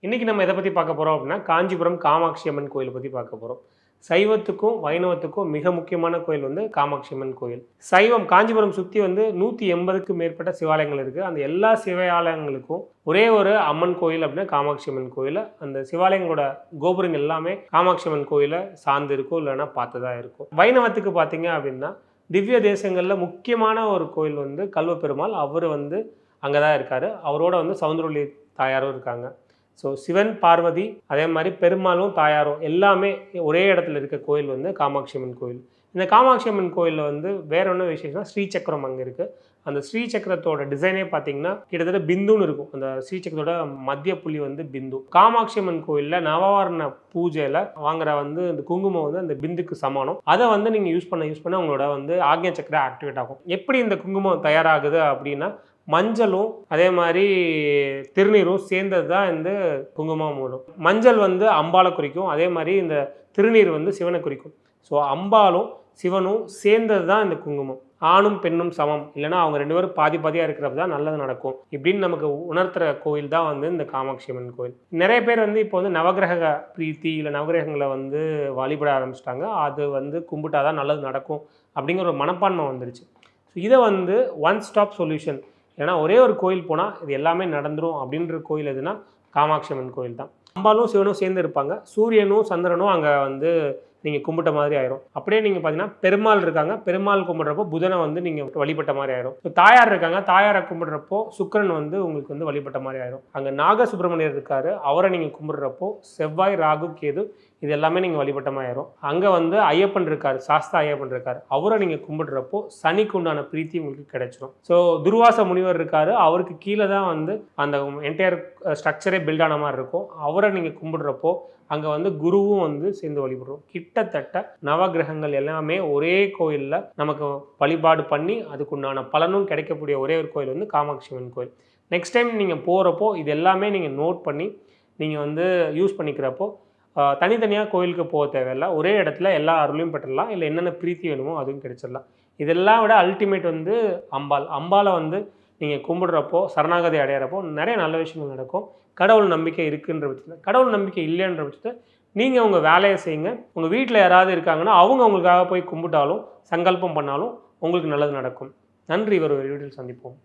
இன்றைக்கி நம்ம எதை பற்றி பார்க்க போகிறோம் அப்படின்னா காஞ்சிபுரம் காமாட்சி அம்மன் கோயில் பற்றி பார்க்க போகிறோம். சைவத்துக்கும் வைணவத்துக்கும் மிக முக்கியமான கோயில் வந்து காமாட்சி அம்மன் கோயில். சைவம் காஞ்சிபுரம் சுற்றி வந்து 180க்கும் மேற்பட்ட சிவாலயங்கள் இருக்குது. அந்த எல்லா சிவாலயங்களுக்கும் ஒரே ஒரு அம்மன் கோயில் அப்படின்னா காமாட்சி அம்மன் கோயில். அந்த சிவாலயங்களோட கோபுரங்கள் எல்லாமே காமாட்சி அம்மன் கோயிலை சார்ந்து இருக்கும், இல்லைன்னா பார்த்ததா இருக்கும். வைணவத்துக்கு பார்த்தீங்க அப்படின்னா திவ்ய தேசங்களில் முக்கியமான ஒரு கோயில் வந்து கல்வப்பெருமாள். அவர் வந்து அங்கே தான் இருக்கார். அவரோட வந்து சௌந்தரவல்லி தாயாரும் இருக்காங்க. ஸோ சிவன் பார்வதி அதே மாதிரி பெருமாளும் தாயாரும் எல்லாமே ஒரே இடத்துல இருக்க கோயில் வந்து காமாட்சி அம்மன் கோயில். இந்த காமாட்சி அம்மன் கோயிலில் வந்து வேற ஒன்று விசேஷம்னா ஸ்ரீசக்கரம் அங்கே இருக்குது. அந்த ஸ்ரீசக்கரத்தோட டிசைனே பார்த்தீங்கன்னா கிட்டத்தட்ட பிந்துன்னு இருக்கும். அந்த ஸ்ரீசக்கரத்தோட மத்திய புள்ளி வந்து பிந்து. காமாட்சி அம்மன் கோயிலில் நவவாரண பூஜையில் வாங்குற வந்து இந்த குங்குமம் வந்து அந்த பிந்துக்கு சமானம். அதை வந்து நீங்கள் யூஸ் பண்ண உங்களோட வந்து ஆக்ஞா சக்கரை ஆக்டிவேட் ஆகும். எப்படி இந்த குங்குமம் தயாராகுது அப்படின்னா மஞ்சளும் அதே மாதிரி திருநீரும் சேர்ந்தது தான் இந்த குங்குமம் வரும். மஞ்சள் வந்து அம்பாலை குறிக்கும், அதே மாதிரி இந்த திருநீர் வந்து சிவனை குறிக்கும். ஸோ அம்பாலும் சிவனும் சேர்ந்தது தான் இந்த குங்குமம். ஆணும் பெண்ணும் சமம், இல்லைனா அவங்க ரெண்டு பேரும் பாதி பாதியாக இருக்கிறப்ப தான் நல்லது நடக்கும் இப்படின்னு நமக்கு உணர்த்துற கோயில் தான் வந்து இந்த காமாட்சி அம்மன் கோயில். நிறைய பேர் வந்து இப்போ வந்து நவகிரக பிரீத்தி இல்லை நவகிரகங்களை வந்து வழிபட ஆரம்பிச்சிட்டாங்க. அது வந்து கும்பிட்டாதான் நல்லது நடக்கும் அப்படிங்கிற ஒரு மனப்பான்மை வந்துருச்சு. ஸோ இதை வந்து ஒன் ஸ்டாப் சொல்யூஷன், ஏன்னா ஒரே ஒரு கோயில் போனால் இது எல்லாமே நடந்துரும் அப்படின்ற கோயில் எதுனா காமாட்சி அம்மன் கோயில் தான். அம்பாலும் சிவனும் சேர்ந்து இருப்பாங்க. சூரியனும் சந்திரனும் அங்கே வந்து நீங்கள் கும்பிட்ட மாதிரி ஆயிரும். அப்படியே நீங்கள் பார்த்தீங்கன்னா பெருமாள் இருக்காங்க, பெருமாள் கும்பிட்றப்போ புதனை வந்து நீங்கள் வழிபட்ட மாதிரி ஆயிரும். ஸோ தாயார் இருக்காங்க, தாயாரை கும்பிட்றப்போ சுக்கிரன் வந்து உங்களுக்கு வந்து வழிபட்ட மாதிரி ஆயிரும். அங்கே நாக சுப்பிரமணியர் இருக்காரு, அவரை நீங்கள் கும்பிட்றப்போ செவ்வாய் ராகு கேது இது எல்லாமே நீங்கள் வழிபட்ட மாதிரி ஆயிரும். அங்கே வந்து ஐயப்பன் இருக்கார், சாஸ்தா ஐயப்பன் இருக்கார், அவரை நீங்கள் கும்பிட்றப்போ சனிக்கு உண்டான பிரீத்தி உங்களுக்கு கிடைச்சிடும். ஸோ துர்வாச முனிவர் இருக்காரு, அவருக்கு கீழே தான் வந்து அந்த என்டையர் ஸ்ட்ரக்சரே பில்ட் ஆன மாதிரி இருக்கும். அவரை நீங்கள் கும்பிட்றப்போ அங்கே வந்து குருவும் வந்து சேர்ந்து வழிபடுறோம். கிட்டத்தட்ட நவகிரகங்கள் எல்லாமே ஒரே கோயிலில் நமக்கு வழிபாடு பண்ணி அதுக்குண்டான பலனும் கிடைக்கக்கூடிய ஒரே ஒரு கோயில் வந்து காமாட்சி அம்மன் கோயில். நெக்ஸ்ட் டைம் நீங்கள் போகிறப்போ இது எல்லாமே நீங்கள் நோட் பண்ணி நீங்கள் வந்து யூஸ் பண்ணிக்கிறப்போ தனித்தனியாக கோயிலுக்கு போக தேவையில்லை, ஒரே இடத்துல எல்லா அருளையும் பெற்றலாம், இல்லை என்னென்ன பிரீத்தி வேணுமோ அதுவும் கிடைச்சிடலாம். இதெல்லாம் விட அல்டிமேட் வந்து அம்பாலை வந்து நீங்கள் கும்பிடுறப்போ சரணாகதி அடையிறப்போ நிறைய நல்ல விஷயங்கள் நடக்கும். கடவுள் நம்பிக்கை இருக்குன்ற பட்சத்தில், கடவுள் நம்பிக்கை இல்லைன்ற பட்சத்தில் நீங்கள் உங்கள் வேலையை செய்யுங்க. உங்கள் வீட்டில் யாராவது இருக்காங்கன்னா அவங்க உங்களுக்காக போய் கும்பிட்டாலும் சங்கல்பம் பண்ணாலும் உங்களுக்கு நல்லது நடக்கும். நன்றி. ஒரு வீடியோவில் சந்திப்போம்.